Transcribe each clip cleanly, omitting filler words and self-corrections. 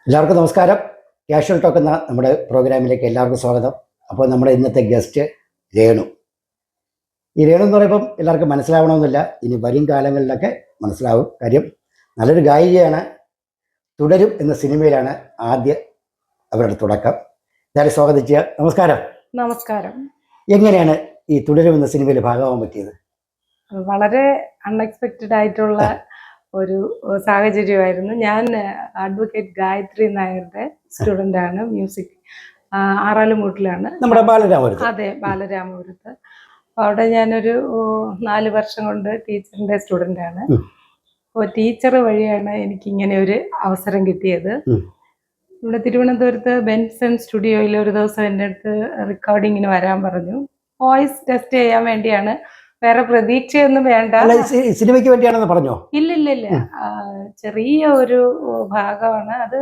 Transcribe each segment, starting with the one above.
എല്ലാവർക്കും നമസ്കാരം. Casual talk എന്ന നമ്മുടെ പ്രോഗ്രാമിലേക്ക് എല്ലാവർക്കും സ്വാഗതം. അപ്പോൾ നമ്മുടെ ഇന്നത്തെ ഗസ്റ്റ് രേണു. ഈ രേണു എന്ന് പറയുമ്പം എല്ലാവർക്കും മനസ്സിലാവണമെന്നില്ല, ഇനി വരും കാലങ്ങളിലൊക്കെ മനസ്സിലാവും. കാര്യം നല്ലൊരു ഗായികയാണ്. തുടരും എന്ന സിനിമയിലാണ് ആദ്യ അവരുടെ തുടക്കം. ഞാൻ സ്വാഗതം ചെയ്യുക. നമസ്കാരം. നമസ്കാരം. എങ്ങനെയാണ് ഈ തുടരും എന്ന സിനിമയിൽ ഭാഗമാകാൻ പറ്റിയത്? വളരെ അൺഎക്സ്പെക്റ്റഡ് ആയിട്ടുള്ള ഒരു സാഹചര്യമായിരുന്നു. ഞാൻ അഡ്വക്കേറ്റ് ഗായത്രി നായരുടെ സ്റ്റുഡൻ്റ് ആണ്. മ്യൂസിക് ആറാലുമൂട്ടിലാണ്, നമ്മുടെ ബാലരാമപുരത്ത്. അതെ, ബാലരാമപുരത്ത്. അവിടെ ഞാനൊരു 4 വർഷം കൊണ്ട് ടീച്ചറിൻ്റെ സ്റ്റുഡൻ്റ് ആണ്. അപ്പോൾ ടീച്ചർ വഴിയാണ് എനിക്കിങ്ങനെ ഒരു അവസരം കിട്ടിയത്. ഇവിടെ തിരുവനന്തപുരത്ത് ബെൻസൺ സ്റ്റുഡിയോയിൽ ഒരു ദിവസം എൻ്റെ അടുത്ത് റെക്കോർഡിങ്ങിന് വരാൻ പറഞ്ഞു. വോയിസ് ടെസ്റ്റ് ചെയ്യാൻ വേണ്ടിയാണ്, വേറെ പ്രതീക്ഷയൊന്നും വേണ്ട. സിനിമയ്ക്ക് വേണ്ടിയാണെന്ന് പറഞ്ഞോ? ഇല്ലില്ല, ചെറിയ ഒരു ഭാഗമാണ് അത്.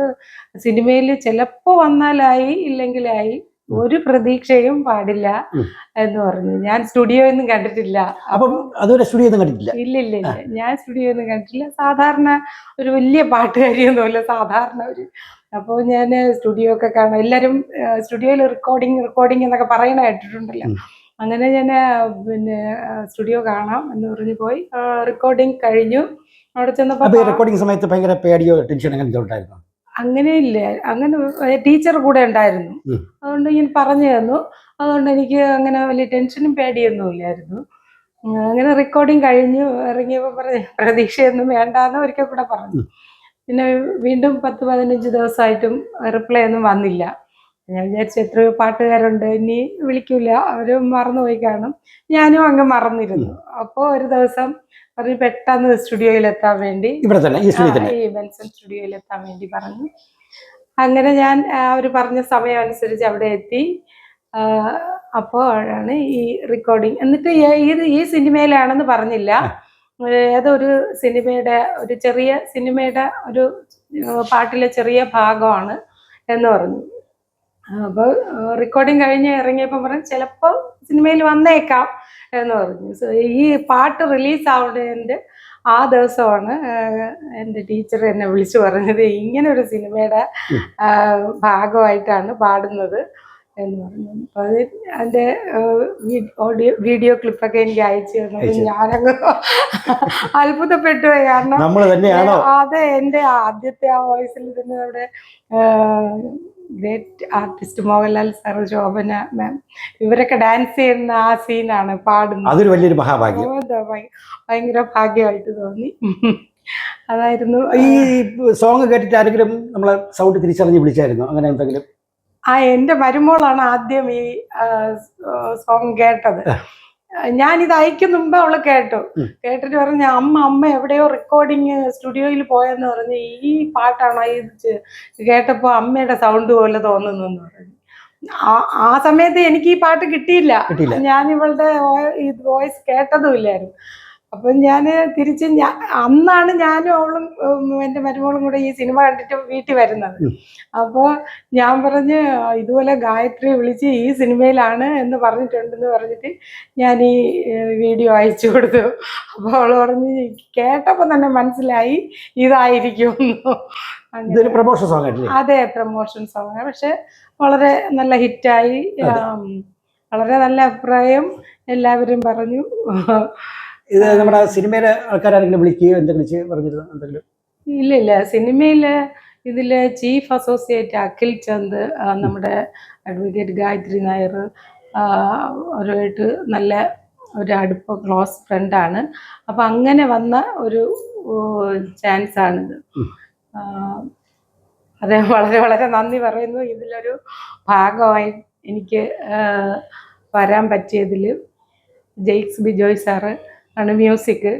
സിനിമയിൽ ചിലപ്പോ വന്നാലായി, ഇല്ലെങ്കിലായി, ഒരു പ്രതീക്ഷയും പാടില്ല എന്ന് പറഞ്ഞു. ഞാൻ സ്റ്റുഡിയോ ഒന്നും കണ്ടിട്ടില്ല. അപ്പം അതുവരെ സ്റ്റുഡിയോ ഒന്നും കണ്ടിട്ടില്ല? ഇല്ലില്ല, ഞാൻ സ്റ്റുഡിയോ ഒന്നും കണ്ടിട്ടില്ല. സാധാരണ ഒരു വലിയ പാട്ടുകാരിയൊന്നുമല്ല, സാധാരണ ഒരു. അപ്പോൾ ഞാൻ സ്റ്റുഡിയോ ഒക്കെ കാണാം. എല്ലാവരും സ്റ്റുഡിയോയിൽ റെക്കോർഡിങ് എന്നൊക്കെ പറയണ കേട്ടിട്ടുണ്ടല്ലോ. അങ്ങനെ ഞാൻ പിന്നെ സ്റ്റുഡിയോ കാണാം എന്ന് പറഞ്ഞു പോയി. റെക്കോർഡിങ് കഴിഞ്ഞു. അവിടെ ചെന്നപ്പോൾ റെക്കോർഡിംഗ് സമയത്ത് ഭയങ്കര പേടിയോ ടെൻഷൻ അങ്ങനെ ഉണ്ടായിരുന്നു? അങ്ങനെ ഇല്ല, അങ്ങനെ ടീച്ചർ കൂടെ ഉണ്ടായിരുന്നു. അതുകൊണ്ട് ഇങ്ങനെ പറഞ്ഞു തന്നു. അതുകൊണ്ട് എനിക്ക് അങ്ങനെ വലിയ ടെൻഷനും പേടിയൊന്നും ഇല്ലായിരുന്നു. അങ്ങനെ റെക്കോർഡിങ് കഴിഞ്ഞു ഇറങ്ങിയപ്പോൾ പറഞ്ഞു പ്രതീക്ഷയൊന്നും വേണ്ടാന്ന് ഒരിക്കൽ കൂടെ പറഞ്ഞു. പിന്നെ വീണ്ടും 10-15 ദിവസമായിട്ടും റിപ്ലൈ ഒന്നും വന്നില്ല. ഞാൻ വിചാരിച്ചു എത്രയോ പാട്ടുകാരുണ്ട്, ഇനി വിളിക്കൂല, അവർ മറന്നുപോയി കാണും. ഞാനും അങ്ങ് മറന്നിരുന്നു. അപ്പോൾ ഒരു ദിവസം പറഞ്ഞു പെട്ടെന്ന് സ്റ്റുഡിയോയിൽ എത്താൻ വേണ്ടി, ഈ ബെൻസൺ സ്റ്റുഡിയോയിൽ എത്താൻ വേണ്ടി പറഞ്ഞു. അങ്ങനെ ഞാൻ അവർ പറഞ്ഞ സമയം അനുസരിച്ച് അവിടെ എത്തി. അപ്പോൾ ആണ് ഈ റെക്കോർഡിങ്. എന്നിട്ട് ഈ സിനിമയിലാണെന്ന് പറഞ്ഞില്ല, ഏതൊരു സിനിമയുടെ ഒരു ചെറിയ സിനിമയുടെ ഒരു പാട്ടിലെ ചെറിയ ഭാഗമാണ് എന്ന് പറഞ്ഞു. അപ്പോൾ റെക്കോർഡിങ് കഴിഞ്ഞ് ഇറങ്ങിയപ്പോൾ പറഞ്ഞു ചിലപ്പോൾ സിനിമയിൽ വന്നേക്കാം എന്ന് പറഞ്ഞു. ഈ പാട്ട് റിലീസ് ആവുന്നതിൻ്റെ ആ ദിവസമാണ് എൻ്റെ ടീച്ചർ എന്നെ വിളിച്ചു പറഞ്ഞത് ഇങ്ങനെ ഒരു സിനിമയുടെ ഭാഗമായിട്ടാണ് പാടുന്നത് എന്ന് പറഞ്ഞു. അപ്പോൾ അതിൻ്റെ വീഡിയോ ക്ലിപ്പൊക്കെ എനിക്ക് അയച്ചു തന്നു. ഞാനങ്ങ് അത്ഭുതപ്പെട്ടു പോയി. കാരണം അതെ, എൻ്റെ ആദ്യത്തെ ആ വോയിസിൽ തന്നെ അവിടെ great artist Mohanlal sir, Shobana ma'am, ഇവരൊക്കെ ഡാൻസ് ചെയ്യുന്ന ആ സീനാണ് പാടുന്നത്. അതൊരു വലിയൊരു മഹാഭാഗ്യം, ഭയങ്കര ഭാഗ്യമായിട്ട് തോന്നി. അതായിരുന്നു. ഈ സോങ് കേട്ടിട്ട് ആരെങ്കിലും നമ്മളെ സൗണ്ട് തിരിച്ചറിഞ്ഞ് വിളിച്ചായിരുന്നു അങ്ങനെ എന്തെങ്കിലും? എൻ്റെ മരുമോളാണ് ആദ്യം ഈ സോങ് കേട്ടത്. ഞാനിത് അയക്കുന്ന മുമ്പ് അവള് കേട്ടിട്ട് പറഞ്ഞ അമ്മ എവിടെയോ റെക്കോർഡിങ് സ്റ്റുഡിയോയിൽ പോയെന്ന് പറഞ്ഞ് ഈ പാട്ടാണ് ഇത് കേട്ടപ്പോ അമ്മയുടെ സൗണ്ട് പോലെ തോന്നുന്നു എന്ന് പറഞ്ഞു. ആ സമയത്ത് എനിക്ക് ഈ പാട്ട് കിട്ടിയില്ല. ഞാൻ ഇവളുടെ വോയിസ് കേട്ടതും ഇല്ലായിരുന്നു. അപ്പൊ ഞാൻ തിരിച്ച് അന്നാണ് ഞാനും അവളും എൻ്റെ മരുമോളും കൂടെ ഈ സിനിമ കണ്ടിട്ട് വീട്ടിൽ വരുന്നത്. അപ്പോൾ ഞാൻ പറഞ്ഞ് ഇതുപോലെ ഗായത്രി വിളിച്ച് ഈ സിനിമയിലാണ് എന്ന് പറഞ്ഞിട്ടുണ്ടെന്ന് പറഞ്ഞിട്ട് ഞാൻ ഈ വീഡിയോ അയച്ചു കൊടുത്തു. അപ്പോൾ അവള് പറഞ്ഞ് കേട്ടപ്പോൾ തന്നെ മനസ്സിലായി ഇതായിരിക്കും. അതെ, പ്രൊമോഷൻ സോങ്. പക്ഷെ വളരെ നല്ല ഹിറ്റായി, വളരെ നല്ല അഭിപ്രായം എല്ലാവരും പറഞ്ഞു. ഇത് നമ്മുടെ സിനിമയിലെ ആൾക്കാരെങ്കിലും വിളിക്കുകയോ എന്തെങ്കിലും പറഞ്ഞിരുന്നു എന്തെങ്കിലും? ഇല്ല, സിനിമയില് ഇതില് ചീഫ് അസോസിയേറ്റ് അഖിൽ ചന്ദ്, നമ്മുടെ അഡ്വക്കേറ്റ് ഗായത്രി നായർ, അവരുമായിട്ട് നല്ല ഒരു അടുപ്പ ക്ലോസ് ഫ്രണ്ടാണ്. അപ്പൊ അങ്ങനെ വന്ന ഒരു ചാൻസ് ആണിത്. അതെ, വളരെ വളരെ നന്ദി പറയുന്നു. ഇതിലൊരു ഭാഗമായി എനിക്ക് വരാൻ പറ്റിയതിൽ. ജെയ്ക്സ് ബിജോയ് സാറ് ആണ് മ്യൂസിക്.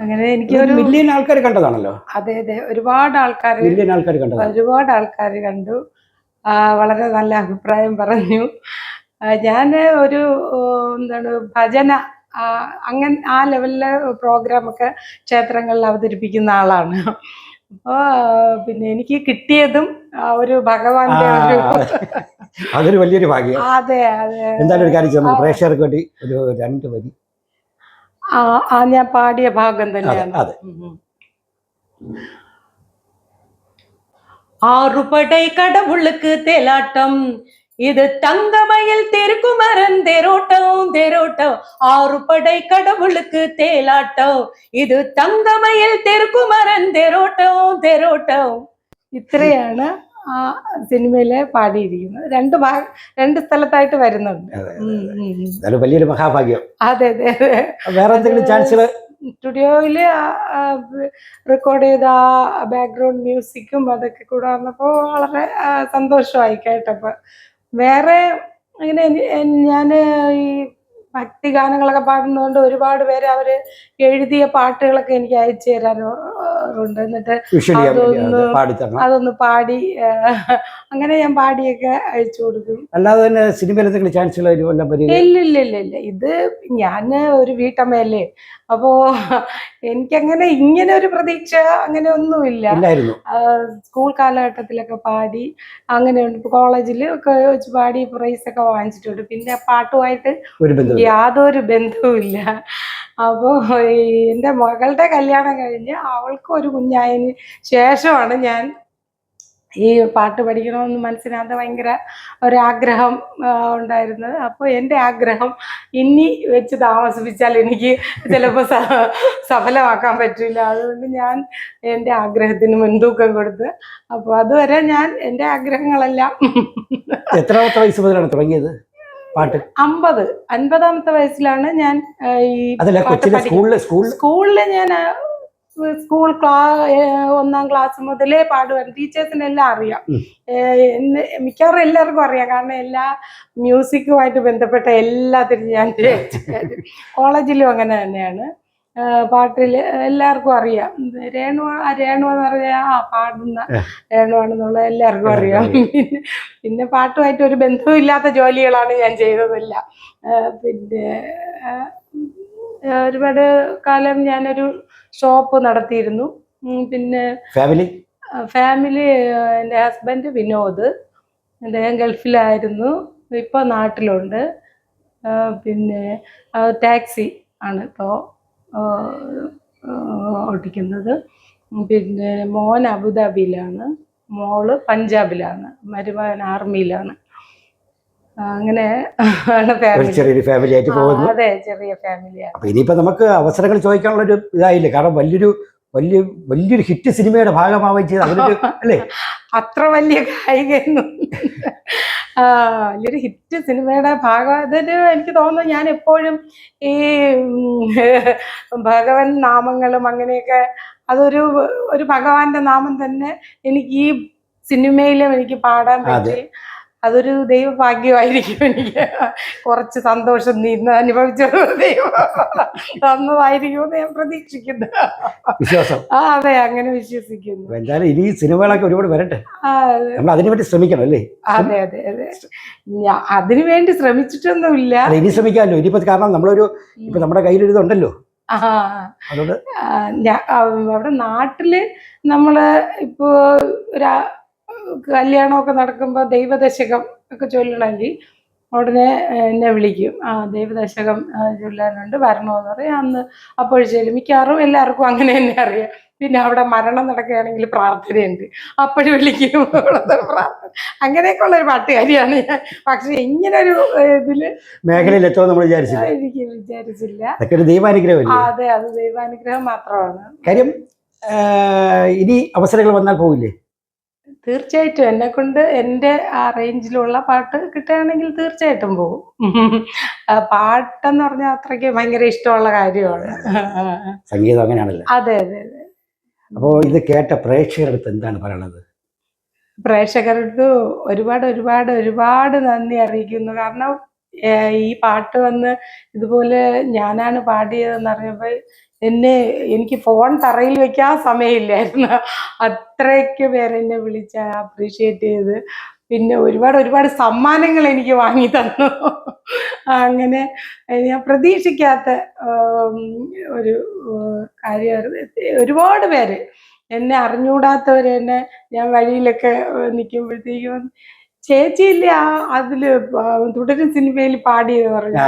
അങ്ങനെ എനിക്ക് ഒരു മില്യൺ ആൾക്കാർ കണ്ടതാണല്ലോ. അതെ, ഒരുപാട് ആൾക്കാർ കണ്ടു. വളരെ നല്ല അഭിപ്രായം പറഞ്ഞു. ഞാൻ ഒരു ഭജന അങ്ങനെ ആ ലെവലിലെ പ്രോഗ്രാമൊക്കെ ക്ഷേത്രങ്ങളിൽ അവതരിപ്പിക്കുന്ന ആളാണ്. അപ്പോൾ പിന്നെ എനിക്ക് കിട്ടിയതും ഒരു ഭഗവാന്റെ അതൊരു വലിയൊരു ഭാഗ്യം. അതെ, എന്തായാലും ഒരു കാര്യം പ്രേക്ഷകർക്ക് വേണ്ടി ഒരു 2 വരി ഞാൻ പാടിയ ഭാഗം തന്നെയാണ്. ஆறுபடை கடவுளுக்கு தேலாட்டம், இது தங்கமயில் திருக்குமரன் தேரோட்டம் தேரோட்டம். ஆறுபடை கடவுளுக்கு தேலாட்டம், ഇത് തങ്കമയിൽ തിരുക്കുമരൻ തേരോട്ടം തേരോട്ടം. ഇത്രയാണ് ആ സിനിമയിലെ പാടിയിരിക്കുന്നത്. രണ്ട് സ്ഥലത്തായിട്ട് വരുന്നുണ്ട്. അതൊരു വലിയൊരു മഹാഭാഗ്യം. അതെ അതെ അതെ. വേറെ എന്തെങ്കിലും ചാൻസുകൾ? സ്റ്റുഡിയോയിൽ റെക്കോർഡ് ചെയ്ത ബാക്ക്ഗ്രൗണ്ട് മ്യൂസിക്കും അതൊക്കെ കൂടെ വന്നപ്പോൾ വളരെ സന്തോഷമായി കേട്ടപ്പോൾ. വേറെ അങ്ങനെ ഞാൻ ഈ ഭക്തി ഗാനങ്ങളൊക്കെ പാടുന്നതുകൊണ്ട് ഒരുപാട് പേര് അവർ എഴുതിയ പാട്ടുകളൊക്കെ എനിക്ക് അയച്ചു തരാറുണ്ട്. എന്നിട്ട് അതൊന്ന് പാടി അങ്ങനെ ഞാൻ പാടിയൊക്കെ അയച്ചു കൊടുക്കും. അല്ലാതെ തന്നെ സിനിമയിൽ എന്തെങ്കിലും ചാൻസുകൾ? ഇല്ല. ഇത് ഞാൻ ഒരു വീട്ടമ്മയല്ലേ, അപ്പോ എനിക്കങ്ങനെ ഇങ്ങനെ ഒരു പ്രതീക്ഷ അങ്ങനെ ഒന്നുമില്ല. സ്കൂൾ കാലഘട്ടത്തിലൊക്കെ പാടി, അങ്ങനെ കോളേജിൽ ഒക്കെ വെച്ച് പാടി പ്രൈസ് ഒക്കെ വാങ്ങിച്ചിട്ടുണ്ട്. പിന്നെ പാട്ടുമായിട്ട് യാതൊരു ബന്ധവുമില്ല. അപ്പോൾ എൻ്റെ മകളുടെ കല്യാണം കഴിഞ്ഞ് അവൾക്ക് ഒരു കുഞ്ഞായതിന് ശേഷമാണ് ഞാൻ ഈ പാട്ട് പഠിക്കണമെന്ന് മനസ്സിനകത്ത് ഭയങ്കര ഒരാഗ്രഹം ഉണ്ടായിരുന്നത്. അപ്പോൾ എൻ്റെ ആഗ്രഹം ഇനി വെച്ച് താമസിപ്പിച്ചാൽ എനിക്ക് ചിലപ്പോൾ സഫലമാക്കാൻ പറ്റില്ല. അതുകൊണ്ട് ഞാൻ എൻ്റെ ആഗ്രഹത്തിന് മുൻതൂക്കം കൊടുത്ത്, അപ്പോൾ അതുവരെ ഞാൻ എൻ്റെ ആഗ്രഹങ്ങളെല്ലാം. എത്രാമത്തെ വയസ്സ് മുതലാണ് തുടങ്ങിയത് പാട്ട്? 50ാമത്തെ വയസ്സിലാണ് ഞാൻ ഈ സ്കൂളിൽ ഞാൻ സ്കൂൾ 1ാം ക്ലാസ് മുതലേ പാടുവാൻ. ടീച്ചേഴ്സിനെല്ലാം അറിയാം, മിക്കവാറും എല്ലാവർക്കും അറിയാം. കാരണം എല്ലാ മ്യൂസിക്കുമായിട്ട് ബന്ധപ്പെട്ട എല്ലാത്തിനും ഞാൻ കോളേജിലും അങ്ങനെ തന്നെയാണ്. പാട്ടിൽ എല്ലാവർക്കും അറിയാം. രേണു എന്ന് പറഞ്ഞാൽ പാടുന്ന രേണുവാണെന്നുള്ള എല്ലാവർക്കും അറിയാം. പിന്നെ പാട്ടുമായിട്ട് ഒരു ബന്ധവുമില്ലാത്ത ജോലികളാണ് ഞാൻ ചെയ്തതല്ല. പിന്നെ ഒരുപാട് കാലം ഞാനൊരു ഷോപ്പ് നടത്തിയിരുന്നു. പിന്നെ ഫാമിലി എൻ്റെ ഹസ്ബൻഡ് വിനോദ്, അദ്ദേഹം ഗൾഫിലായിരുന്നു, ഇപ്പോൾ നാട്ടിലുണ്ട്. പിന്നെ ടാക്സി ആണ് ഇപ്പോൾ ഓടിക്കുന്നത്. പിന്നെ മോൻ അബുദാബിയിലാണ്, മോള് പഞ്ചാബിലാണ്, മരുമകൻ ആർമിയിലാണ്. അങ്ങനെ ചെറിയൊരു ഫാമിലി ആയിട്ട് പോകുന്നു. അതെ, ചെറിയ ഫാമിലിയാണ്. അപ്പൊ ഇനിയിപ്പോ നമുക്ക് അവസരങ്ങൾ ചോദിക്കാനുള്ള ഒരു ഇതായില്ലേ, കാരണം വലിയൊരു ഹിറ്റ് സിനിമയുടെ ഭാഗമാവുകയും ചെയ്ത് അതിലൊരു അല്ലേ? അത്ര വലിയ കായികയൊന്നും വലിയൊരു ഹിറ്റ് സിനിമയുടെ ഭാഗം അതൊരു എനിക്ക് തോന്നുന്നു. ഞാൻ എപ്പോഴും ഈ ഭഗവൻ നാമങ്ങളും അങ്ങനെയൊക്കെ, ഒരു ഭഗവാന്റെ നാമം തന്നെ എനിക്ക് ഈ സിനിമയിലും എനിക്ക് പാടാൻ പറ്റി. അതൊരു ദൈവഭാഗ്യമായിരിക്കും. എനിക്ക് കുറച്ച് സന്തോഷം നീന്ന് അനുഭവിച്ചത് ദൈവം തന്നതായിരിക്കുമെന്ന് ഞാൻ പ്രതീക്ഷിക്കുന്നു. വിശ്വാസം. അതെ, അങ്ങനെ വിശ്വസിക്കുന്നു. എന്തായാലും ഇനി സിനിമകളൊക്കെ ഒരുപാട് വരട്ടെ, നമ്മൾ അതിനുവേണ്ടി ശ്രമിക്കണം അല്ലേ? അതെ അതെ അതെ, അതിനുവേണ്ടി ശ്രമിച്ചിട്ടൊന്നുമില്ല. ഇനി ശ്രമിക്കാമല്ലോ ഇനിയിപ്പോ, കാരണം ഇപ്പൊ നമ്മുടെ കയ്യിലൊരു ഇതുണ്ടല്ലോ. അവിടെ നാട്ടില് നമ്മള് ഇപ്പോ കല്യാണമൊക്കെ നടക്കുമ്പോൾ ദൈവദശകം ഒക്കെ ചൊല്ലണമെങ്കിൽ ഉടനെ എന്നെ വിളിക്കും. ദൈവദശകം ചൊല്ലാനുണ്ട്, വരണമെന്ന് പറയും. അന്ന് അപ്പോൾ ചെല്ലും. മിക്കവാറും എല്ലാവർക്കും അങ്ങനെ തന്നെ അറിയാം. പിന്നെ അവിടെ മരണം നടക്കുകയാണെങ്കിൽ പ്രാർത്ഥനയുണ്ട്, അപ്പോഴും വിളിക്കും. പ്രാർത്ഥന അങ്ങനെയൊക്കെ ഉള്ളൊരു പാട്ടുകാരിയാണ് ഞാൻ. പക്ഷെ ഇങ്ങനൊരു ഇതില് മേഖലയിലെത്തോ നമ്മൾ വിചാരിച്ചില്ല. എനിക്ക് വിചാരിച്ചില്ല. അതെ, അത് ദൈവാനുഗ്രഹം മാത്രമാണ്. കാര്യം ഇനി അവസരങ്ങൾ വന്നാൽ പോവില്ലേ? തീർച്ചയായിട്ടും എന്നെ കൊണ്ട് എൻ്റെ ആ റേഞ്ചിലുള്ള പാട്ട് കിട്ടുകയാണെങ്കിൽ തീർച്ചയായിട്ടും പോകും. പാട്ടെന്ന് പറഞ്ഞാൽ അത്രയ്ക്ക് ഭയങ്കര ഇഷ്ടമുള്ള കാര്യമാണ്. സംഗീതം അങ്ങനെയാണല്ലോ. അതെ അതെ അതെ. അപ്പോൾ ഇത് കേട്ട പ്രേക്ഷകർക്ക് എന്താണ് പറയണത്? പ്രേക്ഷകർക്ക് ഒരുപാട് ഒരുപാട് ഒരുപാട് നന്ദി അറിയിക്കുന്നു. കാരണം ഈ പാട്ട് വന്ന് ഇതുപോലെ ഞാനാണ് പാടിയതെന്ന് അറിഞ്ഞപ്പോൾ എനിക്ക് ഫോൺ തറയിൽ വെക്കാൻ സമയമില്ലായിരുന്നു. അത്രയ്ക്ക് പേരെന്നെ വിളിച്ച് അപ്രീഷിയേറ്റ് ചെയ്ത്, പിന്നെ ഒരുപാട് ഒരുപാട് സമ്മാനങ്ങൾ എനിക്ക് വാങ്ങി തന്നു. അങ്ങനെ ഞാൻ പ്രതീക്ഷിക്കാത്ത ഒരു കാര്യമായിരുന്നു. ഒരുപാട് പേര് എന്നെ അറിഞ്ഞുകൂടാത്തവർ തന്നെ ഞാൻ വഴിയിലൊക്കെ നിൽക്കുമ്പോഴത്തേക്കും ചേച്ചിയില്ലേ അതില് തുടരും സിനിമയിൽ പാടിയെന്ന് പറഞ്ഞു.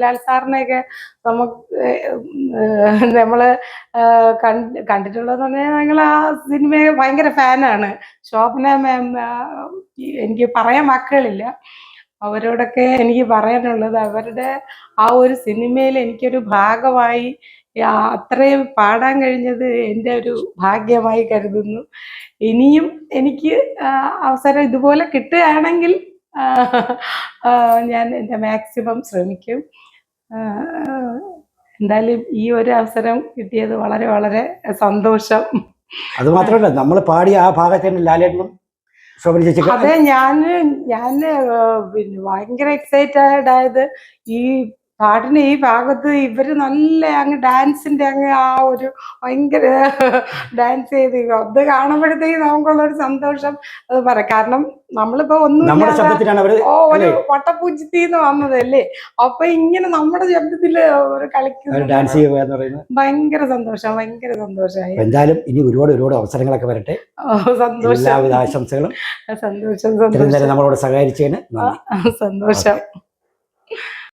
ലാൽ സാറിനെയൊക്കെ നമുക്ക് നമ്മള് കണ്ടിട്ടുള്ളതെന്ന് പറഞ്ഞാൽ ഞങ്ങൾ ആ സിനിമയെ ഭയങ്കര ഫാനാണ്. ശോഭന മാം, എനിക്ക് പറയാൻ വാക്കുകളില്ല. അവരോടൊക്കെ എനിക്ക് പറയാനുള്ളത്, അവരുടെ ആ ഒരു സിനിമയിൽ എനിക്കൊരു ഭാഗമായി അത്രയും പാടാൻ കഴിഞ്ഞത് എൻ്റെ ഒരു ഭാഗ്യമായി കരുതുന്നു. ഇനിയും എനിക്ക് അവസരം ഇതുപോലെ കിട്ടുകയാണെങ്കിൽ ഞാൻ എൻ്റെ മാക്സിമം ശ്രമിക്കും. എന്തായാലും ഈ ഒരു അവസരം കിട്ടിയത് വളരെ വളരെ സന്തോഷം. അത് മാത്രമല്ല, നമ്മൾ പാടിയ ആ ഭാഗത്തിന് ലാലേട്ടനും ശോഭന ചേച്ചിക്ക് അതെ, ഞാന് പിന്നെ ഭയങ്കര എക്സൈറ്റഡ് ആയത് ഈ പാട്ടിന് ഈ ഭാഗത്ത് ഇവര് നല്ല അങ്ങ് ഡാൻസിന്റെ അങ്ങ് ആ ഒരു ഭയങ്കര ഡാൻസ് ചെയ്ത് അത് കാണുമ്പോഴത്തേക്ക് നമുക്കുള്ളൊരു സന്തോഷം അത് പറയാം. കാരണം നമ്മളിപ്പോ നമ്മുടെ ഒന്നുമില്ലാതെ ശബ്ദത്തിലാണ് അവര് ഒരു വട്ടപ്പൂജിത്തിന്ന് വന്നതല്ലേ, അപ്പൊ ഇങ്ങനെ നമ്മുടെ ശബ്ദത്തില് ഒരു കളിക്കുന്നത് ഡാൻസ് ചെയ്യുക എന്ന് പറയുന്നത്. ഭയങ്കര സന്തോഷം, ഭയങ്കര സന്തോഷമായി. എന്തായാലും ഇനി ഒരുപാട് അവസരങ്ങളൊക്കെ വരട്ടെ. സന്തോഷം, എല്ലാവിധ ആശംസകളും. സന്തോഷം, ഇത്രയും നേരം നമ്മളോട് സഹകരിച്ചതിന് നന്ദി. സന്തോഷം.